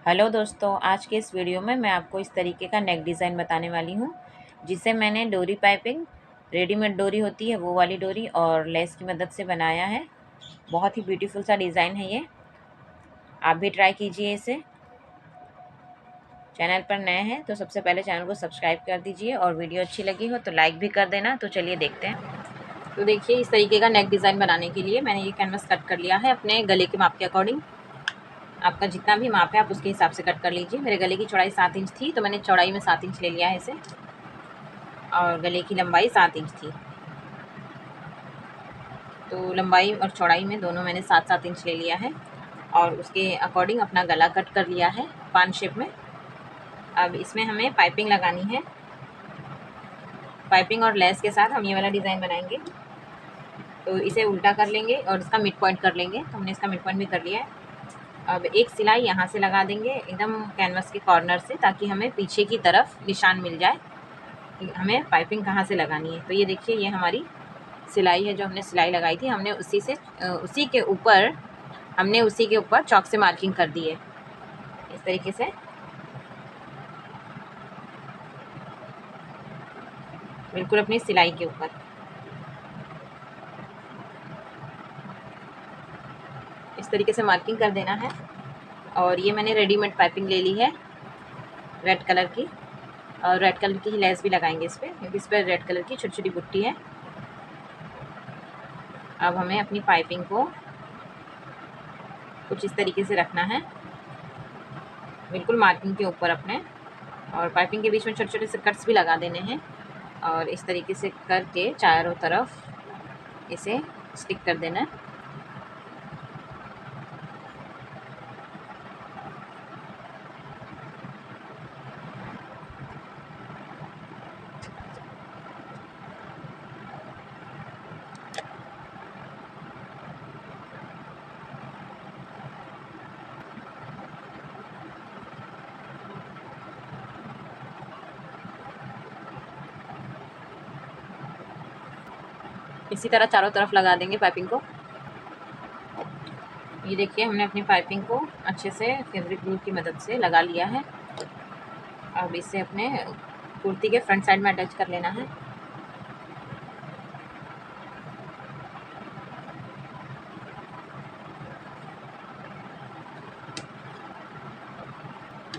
Hello दोस्तों, आज के इस वीडियो में मैं आपको इस तरीके का नेक डिज़ाइन बताने वाली हूँ, जिसे मैंने डोरी पाइपिंग, रेडीमेड डोरी होती है वो वाली डोरी और लेस की मदद से बनाया है। बहुत ही ब्यूटीफुल सा डिज़ाइन है ये। आप भी ट्राई कीजिए इसे। चैनल पर नए हैं तो सबसे पहले चैनल को सब्सक्राइब कर दीजिए और वीडियो अच्छी लगी हो तो लाइक भी कर देना। तो चलिए देखते हैं। तो देखिए, इस तरीके का नेक डिज़ाइन बनाने के लिए मैंने ये कैनवस कट कर लिया है अपने गले के माप के अकॉर्डिंग। आपका जितना भी माप है आप उसके हिसाब से कट कर लीजिए। मेरे गले की चौड़ाई 7 इंच थी तो मैंने चौड़ाई में 7 इंच ले लिया है इसे, और गले की लंबाई 7 इंच थी तो लंबाई और चौड़ाई में दोनों मैंने 7-7 इंच ले लिया है और उसके अकॉर्डिंग अपना गला कट कर लिया है पान शेप में। अब इसमें हमें पाइपिंग लगानी है। पाइपिंग और लेस के साथ हम ये वाला डिज़ाइन बनाएंगे। तो इसे उल्टा कर लेंगे और इसका मिड पॉइंट कर लेंगे। तो हमने इसका मिड पॉइंट भी कर लिया है। अब एक सिलाई यहाँ से लगा देंगे एकदम कैनवस के कॉर्नर से, ताकि हमें पीछे की तरफ निशान मिल जाए कि हमें पाइपिंग कहाँ से लगानी है। तो ये देखिए, ये हमारी सिलाई है जो हमने सिलाई लगाई थी। हमने उसी के ऊपर चॉक से मार्किंग कर दी है इस तरीके से। बिल्कुल अपनी सिलाई के ऊपर इस तरीके से मार्किंग कर देना है। और ये मैंने रेडीमेड पाइपिंग ले ली है रेड कलर की, और रेड कलर की ही लेस भी लगाएंगे इस पर, क्योंकि इस पर रेड कलर की छोटी छोटी बुट्टी है। अब हमें अपनी पाइपिंग को कुछ इस तरीके से रखना है, बिल्कुल मार्किंग के ऊपर अपने, और पाइपिंग के बीच में छोटे छोटे से कट्स भी लगा देने हैं। और इस तरीके से करके चारों तरफ इसे स्टिक कर देना है। इसी तरह चारों तरफ लगा देंगे पाइपिंग को। ये देखिए, हमने अपनी पाइपिंग को अच्छे से फैब्रिक ग्लू की मदद से लगा लिया है। अब इसे अपने कुर्ती के फ्रंट साइड में अटैच कर लेना है।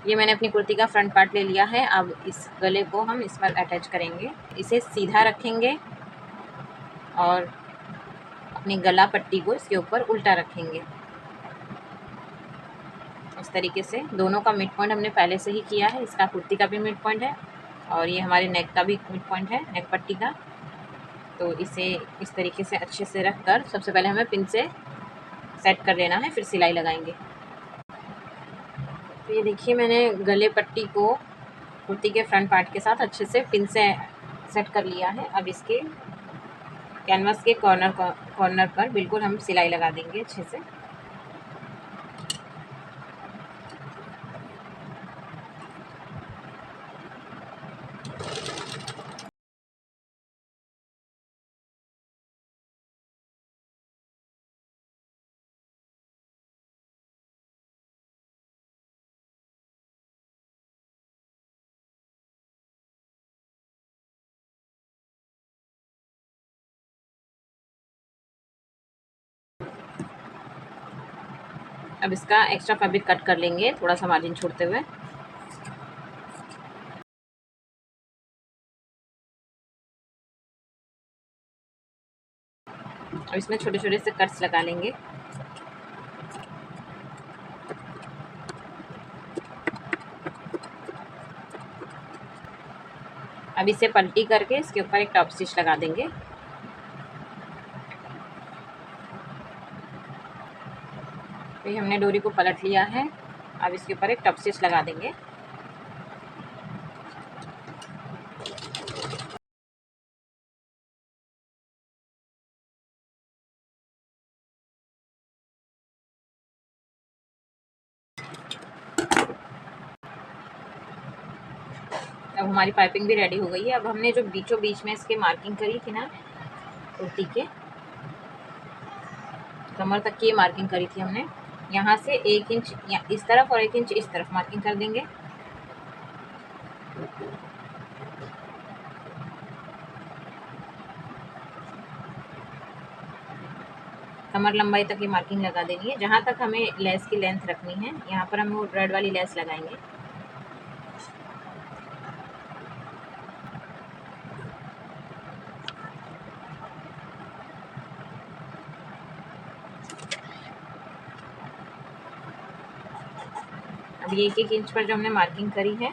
ये मैंने अपनी कुर्ती का फ्रंट पार्ट ले लिया है। अब इस गले को हम इस पर अटैच करेंगे। इसे सीधा रखेंगे और अपनी गला पट्टी को इसके ऊपर उल्टा रखेंगे। इस तरीके से दोनों का मिड पॉइंट हमने पहले से ही किया है। इसका कुर्ती का भी मिड पॉइंट है और ये हमारे नेक का भी मिड पॉइंट है, नेक पट्टी का। तो इसे इस तरीके से अच्छे से रख कर सबसे पहले हमें पिन से सेट कर लेना है, फिर सिलाई लगाएंगे। तो ये देखिए, मैंने गले पट्टी को कुर्ती के फ्रंट पार्ट के साथ अच्छे से पिन से सेट कर लिया है। अब इसके कैनवस के कॉर्नर पर बिल्कुल हम सिलाई लगा देंगे अच्छे से। अब इसका एक्स्ट्रा फैब्रिक कट कर लेंगे थोड़ा सा मार्जिन छोड़ते हुए। अब इसमें छोटे छोटे से कट्स लगा लेंगे। अब इसे पलटी करके इसके ऊपर एक टॉप स्टिच लगा देंगे। तो हमने डोरी को पलट लिया है। अब इसके ऊपर एक टॉप स्टिच लगा देंगे। अब हमारी पाइपिंग भी रेडी हो गई है। अब हमने जो बीचों बीच में इसके मार्किंग करी थी ना, कुर्ती के कमर तक की मार्किंग करी थी हमने, यहाँ से 1 इंच इस तरफ और 1 इंच इस तरफ मार्किंग कर देंगे। कमर लंबाई तक ये मार्किंग लगा देनी है। जहाँ तक हमें लेस की लेंथ रखनी है, यहाँ पर हम वो रेड वाली लेस लगाएंगे। अब ये 1-1 इंच पर जो हमने मार्किंग करी है,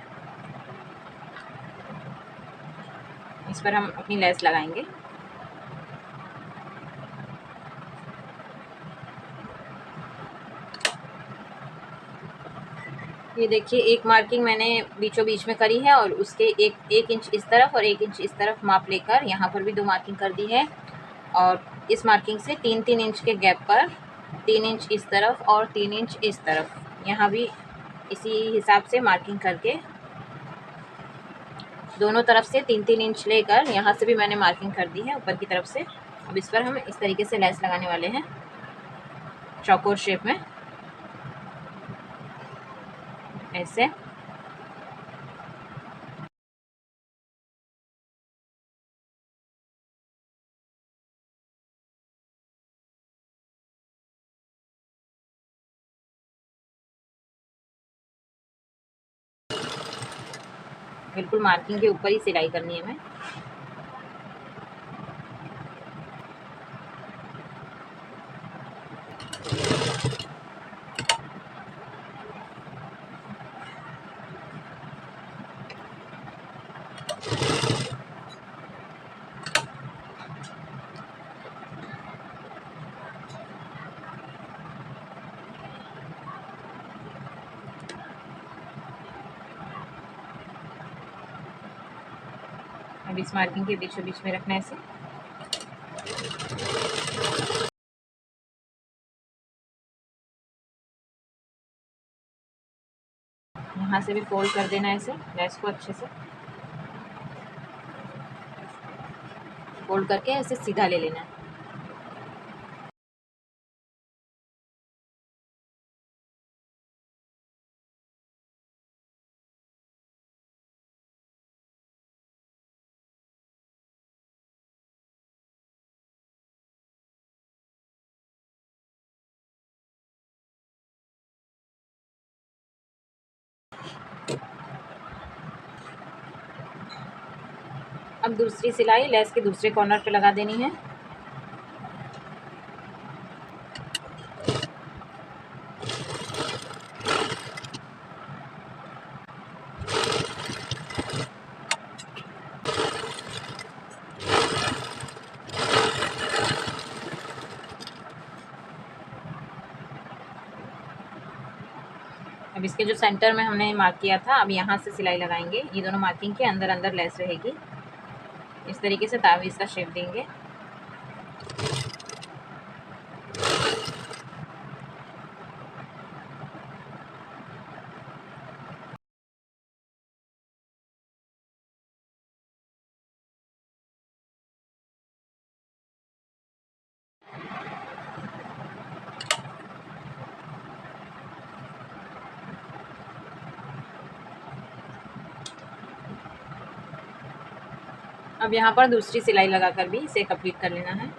इस पर हम अपनी लेस लगाएंगे। ये देखिए, एक मार्किंग मैंने बीचों बीच में करी है और उसके 1 इंच इस तरफ और 1 इंच इस तरफ माप लेकर यहाँ पर भी 2 मार्किंग कर दी है। और इस मार्किंग से 3-3 इंच के गैप पर 3 इंच इस तरफ और 3 इंच इस तरफ, यहाँ भी इसी हिसाब से मार्किंग करके दोनों तरफ से 3-3 इंच लेकर यहाँ से भी मैंने मार्किंग कर दी है ऊपर की तरफ से। अब इस पर हम इस तरीके से लेस लगाने वाले हैं चौकोर शेप में, ऐसे। बिल्कुल मार्किंग के ऊपर ही सिलाई करनी है हमें। अब इस मार्किंग के बीचों बीच में रखना है इसे। यहाँ से भी फोल्ड कर देना है इसे, लेस को अच्छे से फोल्ड करके ऐसे सीधा ले लेना है। अब दूसरी सिलाई लेस के दूसरे कॉर्नर पे लगा देनी है। अब इसके जो सेंटर में हमने मार्क किया था, अब यहाँ से सिलाई लगाएंगे। ये दोनों मार्किंग के अंदर अंदर लेस रहेगी। इस तरीके से तावीज़ का शेप देंगे। अब यहाँ पर दूसरी सिलाई लगाकर भी इसे कंप्लीट कर लेना है।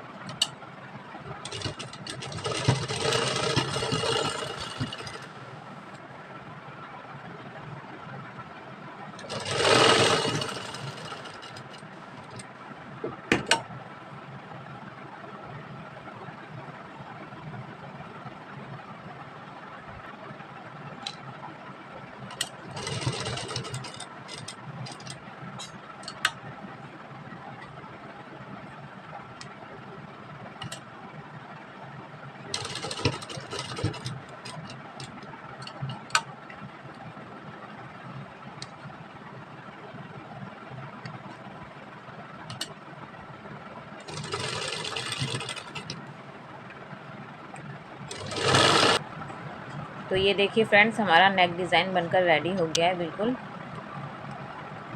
तो ये देखिए फ्रेंड्स, हमारा नेक डिज़ाइन बनकर रेडी हो गया है। बिल्कुल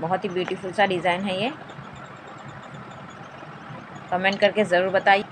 बहुत ही ब्यूटीफुल सा डिज़ाइन है ये। कमेंट करके ज़रूर बताइए।